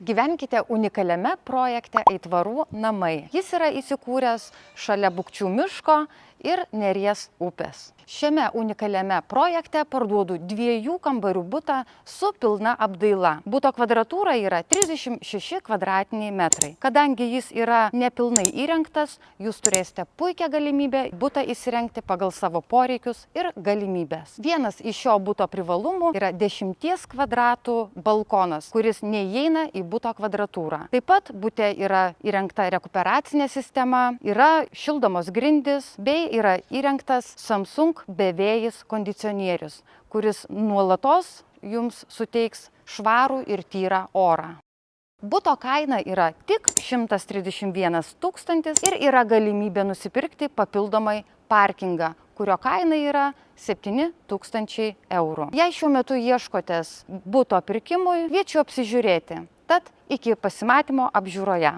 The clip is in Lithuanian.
Gyvenkite unikaliame projekte Aitvarų namai. Jis yra įsikūręs šalia Bukčių miško ir Neries upės. Šiame unikaliame projekte parduodu 2 kambarių butą su pilna apdaila. Buto kvadratūra yra 36 kvadratiniai metrai. Kadangi jis yra nepilnai įrengtas, jūs turėsite puikią galimybę butą įsirengti pagal savo poreikius ir galimybės. Vienas iš šio buto privalumų yra 10 kvadratų balkonas, kuris neįeina į buto kvadratūrą. Taip pat bute yra įrengta rekuperacinė sistema, yra šildomos grindys bei yra įrengtas Samsung bevėjis kondicionierius, kuris nuolatos jums suteiks švarų ir tyrą orą. Buto kaina yra tik 131 000 ir yra galimybė nusipirkti papildomai parkingą, kurio kaina yra 7 000 eurų. Jei šiuo metu ieškotės buto pirkimui, kviečiu apsižiūrėti. Tad iki pasimatymo apžiūroje.